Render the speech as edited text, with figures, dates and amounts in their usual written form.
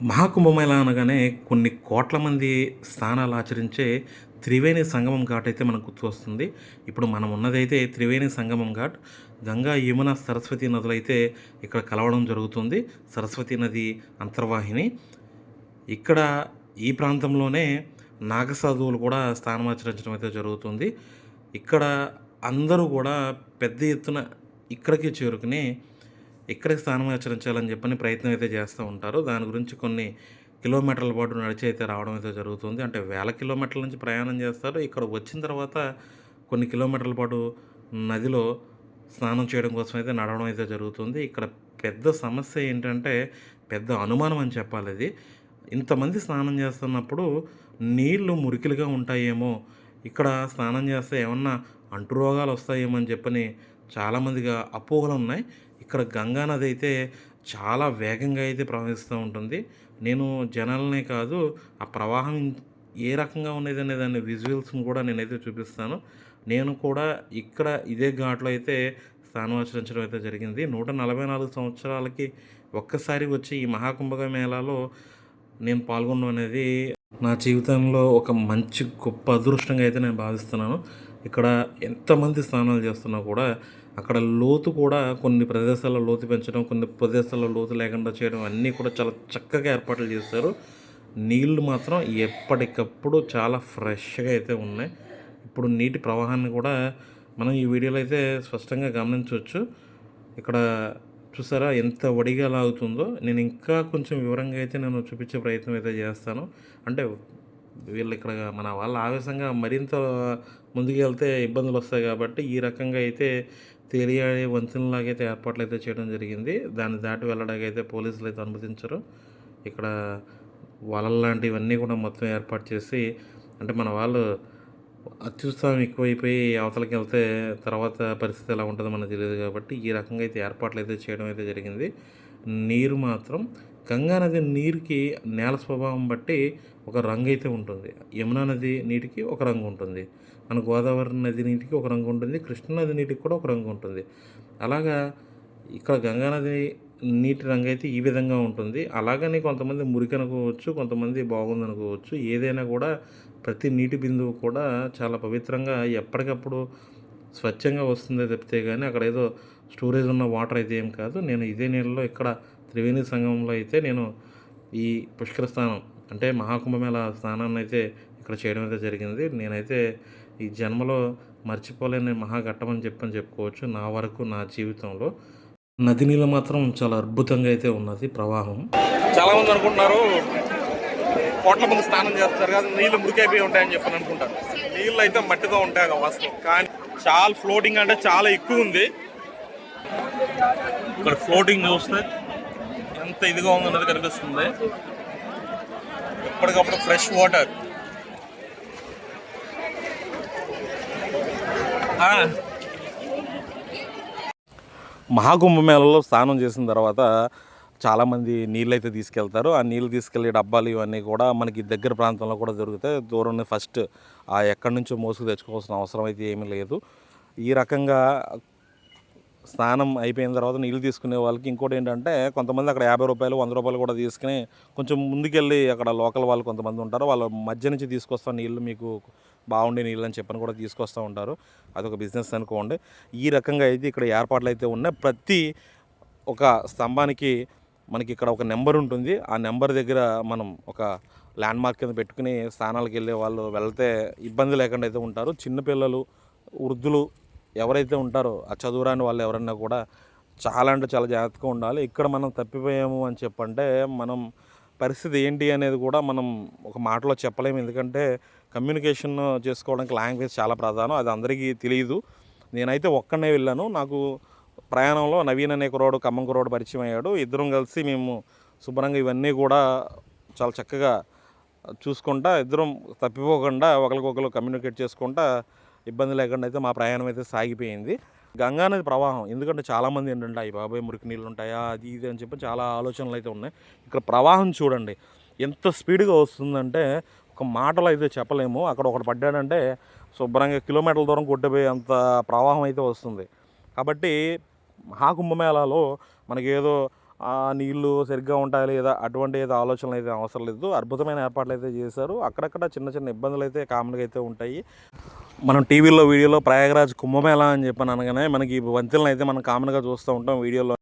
మహాకుంభమేళ అనగానే కొన్ని కోట్ల మంది స్నానాలు ఆచరించే త్రివేణి సంగమం ఘాట్ అయితే మనకు గుర్తువస్తుంది. ఇప్పుడు మనం ఉన్నదైతే త్రివేణి సంగమం ఘాట్. గంగా, యమున, సరస్వతి నదులైతే ఇక్కడ కలవడం జరుగుతుంది. సరస్వతి నది అంతర్వాహిని. ఇక్కడ ఈ ప్రాంతంలోనే నాగసాధువులు కూడా స్నానమాచరించడం అయితే జరుగుతుంది. ఇక్కడ అందరూ కూడా పెద్ద ఎత్తున ఇక్కడికి చేరుకుని ఇక్కడికి స్నానమాచరించాలని చెప్పని ప్రయత్నం అయితే చేస్తూ ఉంటారు. దాని గురించి కొన్ని కిలోమీటర్ల పాటు నడిచి అయితే రావడం అయితే జరుగుతుంది. అంటే వేల కిలోమీటర్ల నుంచి ప్రయాణం చేస్తారు. ఇక్కడ వచ్చిన తర్వాత కొన్ని కిలోమీటర్ల పాటు నదిలో స్నానం చేయడం కోసం అయితే నడవడం అయితే జరుగుతుంది. ఇక్కడ పెద్ద సమస్య ఏంటంటే పెద్ద అనుమానం అని చెప్పాలి అది. ఇంతమంది స్నానం చేస్తున్నప్పుడు నీళ్లు మురికిలుగా ఉంటాయేమో, ఇక్కడ స్నానం చేస్తే ఏమన్నా అంటురోగాలు వస్తాయేమో అని చెప్పని చాలామందిగా అపోహలు ఉన్నాయి. ఇక్కడ గంగా నది అయితే చాలా వేగంగా అయితే ప్రవహిస్తూ ఉంటుంది. నేను జనాలనే కాదు, ఆ ప్రవాహం ఏ రకంగా ఉన్నదనే దాని విజువల్స్ని కూడా నేనైతే చూపిస్తాను. నేను కూడా ఇక్కడ ఇదే ఘాట్లో అయితే స్థానమాచరించడం అయితే జరిగింది. 144 సంవత్సరాలకి ఒక్కసారి వచ్చి ఈ మహాకుంభ మేళాలో నేను పాల్గొనడం అనేది నా జీవితంలో ఒక మంచి గొప్ప అదృష్టంగా అయితే నేను భావిస్తున్నాను. ఇక్కడ ఎంతమంది స్నానాలు చేస్తున్నా కూడా అక్కడ లోతు కూడా కొన్ని ప్రదేశాల్లో లోతు పెంచడం, కొన్ని ప్రదేశాల్లో లోతు లేకుండా చేయడం అన్నీ కూడా చాలా చక్కగా ఏర్పాట్లు చేస్తారు. నీళ్లు మాత్రం ఎప్పటికప్పుడు చాలా ఫ్రెష్గా అయితే ఉన్నాయి. ఇప్పుడు నీటి ప్రవాహాన్ని కూడా మనం ఈ వీడియోలో అయితే స్పష్టంగా గమనించవచ్చు. ఇక్కడ చూసారా ఎంత వడిగా లాగుతుందో. నేను ఇంకా కొంచెం వివరంగా అయితే నేను చూపించే ప్రయత్నం అయితే చేస్తాను. అంటే వీళ్ళు ఇక్కడ మన వాళ్ళ ఆవేశంగా మరింత ముందుకు వెళ్తే ఇబ్బందులు వస్తాయి కాబట్టి ఈ రకంగా అయితే తేలియాడే వంతెనలాగైతే ఏర్పాట్లు అయితే చేయడం జరిగింది. దాన్ని దాటి వెళ్ళడానికి అయితే పోలీసులు అయితే అనుమతించరు. ఇక్కడ వలలు లాంటివన్నీ కూడా మొత్తం ఏర్పాటు చేసి, అంటే మన వాళ్ళు అత్యుత్సాహం ఎక్కువైపోయి అవతలకి వెళ్తే తర్వాత పరిస్థితి ఎలా ఉంటుందో మనకు తెలియదు కాబట్టి ఈ రకంగా అయితే ఏర్పాట్లు అయితే చేయడం అయితే జరిగింది. నీరు మాత్రం గంగా నది నీరుకి నేల స్వభావం బట్టి ఒక రంగు అయితే ఉంటుంది. యమునా నది నీటికి ఒక రంగు ఉంటుంది, మన గోదావరి నది నీటికి ఒక రంగు ఉంటుంది, కృష్ణానది నీటికి కూడా ఒక రంగు ఉంటుంది. అలాగా ఇక్కడ గంగా నది నీటి రంగు అయితే ఈ విధంగా ఉంటుంది. అలాగని కొంతమంది మురికి అనుకోవచ్చు, కొంతమంది బాగుంది అనుకోవచ్చు. ఏదైనా కూడా ప్రతి నీటి బిందువు కూడా చాలా పవిత్రంగా ఎప్పటికప్పుడు స్వచ్ఛంగా వస్తుందే తప్పితే కానీ అక్కడ ఏదో స్టోరేజ్ ఉన్న వాటర్ అయితే ఏం కాదు. నేను ఇదే నీళ్ళలో ఇక్కడ త్రివేణి సంగమంలో అయితే నేను ఈ పుష్కర స్నానం అంటే మహాకుంభమేళ స్నానాన్ని అయితే ఇక్కడ చేయడం అయితే జరిగింది. నేనైతే ఈ జన్మలో మర్చిపోలేని మహాఘట్టం అని చెప్పుకోవచ్చు నా వరకు, నా జీవితంలో. నది నీళ్ళు మాత్రం చాలా అద్భుతంగా అయితే ఉన్నది ప్రవాహం. చాలామంది అనుకుంటున్నారు కోట్ల మంది స్నానం చేస్తారు కదా, నీళ్ళు మురికైపోయి ఉంటాయని చెప్పని అనుకుంటారు. నీళ్ళు అయితే మట్టితో ఉంటాయి వాస్తవం, కానీ చాలా ఫ్లోటింగ్ అంటే చాలా ఎక్కువ ఉంది. ఇక్కడ ఫ్లోటింగ్ చూస్తే ఎంత ఇదిగా ఉందన్నది కనిపిస్తుంది. ఎప్పటికప్పుడు ఫ్రెష్ వాటర్. మహాకుంభమేళలో స్నానం చేసిన తర్వాత చాలామంది నీళ్ళు అయితే తీసుకెళ్తారు. ఆ నీళ్ళు తీసుకెళ్ళే డబ్బాలు ఇవన్నీ కూడా మనకి దగ్గర ప్రాంతంలో కూడా దొరుకుతాయి. దూరం ఫస్ట్ ఎక్కడి నుంచో మోసుకు తెచ్చుకోవాల్సిన అవసరం అయితే ఏమీ లేదు. ఈ రకంగా స్నానం అయిపోయిన తర్వాత నీళ్ళు తీసుకునే వాళ్ళకి ఇంకోటి ఏంటంటే, కొంతమంది అక్కడ 50 రూపాయలు 100 రూపాయలు కూడా తీసుకుని కొంచెం ముందుకెళ్ళి అక్కడ లోకల్ వాళ్ళు కొంతమంది ఉంటారు, వాళ్ళ మధ్య నుంచి తీసుకొస్తాం నీళ్ళు, మీకు బాగుండే నీళ్ళు అని చెప్పని కూడా తీసుకొస్తూ ఉంటారు. అదొక బిజినెస్ అనుకోండి. ఈ రకంగా అయితే ఇక్కడ ఏర్పాట్లు అయితే ఉన్నాయి. ప్రతి ఒక స్తంభానికి మనకి ఇక్కడ ఒక నెంబర్ ఉంటుంది. ఆ నెంబర్ దగ్గర మనం ఒక ల్యాండ్ మార్క్ కింద పెట్టుకుని స్థానాలకు వెళ్ళే వాళ్ళు వెళ్తే ఇబ్బంది లేకుండా అయితే ఉంటారు. చిన్నపిల్లలు, వృద్ధులు ఎవరైతే ఉంటారో ఆ చదువురాని వాళ్ళు ఎవరన్నా కూడా చాలా అంటే చాలా జాగ్రత్తగా ఉండాలి. ఇక్కడ మనం తప్పిపోయాము అని చెప్పంటే మనం పరిస్థితి ఏంటి అనేది కూడా మనం ఒక మాటలో చెప్పలేము. ఎందుకంటే కమ్యూనికేషన్ చేసుకోవడానికి లాంగ్వేజ్ చాలా ప్రధానం, అది అందరికీ తెలియదు. నేనైతే ఒక్కనే వెళ్ళాను. నాకు ప్రయాణంలో నవీన్ అనే కుర్రోడు, ఖమ్మం కుర్రోడు పరిచయం అయ్యాడు. ఇద్దరం కలిసి మేము శుభ్రంగా ఇవన్నీ కూడా చాలా చక్కగా చూసుకుంటా, ఇద్దరం తప్పిపోకుండా ఒకరికొకరు కమ్యూనికేట్ చేసుకుంటా ఇబ్బంది లేకుండా అయితే మా ప్రయాణం అయితే సాగిపోయింది. గంగా నది ప్రవాహం ఎందుకంటే చాలామంది ఏంటంటే అయ్యి బాబాయ్ మురికి నీళ్ళు ఉంటాయా అది ఇది అని చెప్పి చాలా ఆలోచనలు అయితే ఉన్నాయి. ఇక్కడ ప్రవాహం చూడండి ఎంత స్పీడ్గా వస్తుందంటే ఒక మాటలో అయితే చెప్పలేము. అక్కడ ఒకటి పడ్డాడంటే శుభ్రంగా కిలోమీటర్ల దూరం కొట్టిపోయే అంత ప్రవాహం అయితే వస్తుంది. కాబట్టి మహాకుంభమేళాలో మనకి ఏదో నీళ్లు సరిగ్గా ఉంటాయి లేదా అటువంటి ఏదో ఆలోచనలు అయితే అవసరం లేదు. అద్భుతమైన ఏర్పాట్లు అయితే చేశారు. అక్కడక్కడ చిన్న చిన్న ఇబ్బందులు అయితే కామన్గా అయితే ఉంటాయి. మనం టీవీలో వీడియోలో ప్రయాగరాజ్ కుంభమేళా అని చెప్పని అనగానే మనకి వంతెనలు అయితే మనం కామన్గా చూస్తూ ఉంటాం వీడియోలో.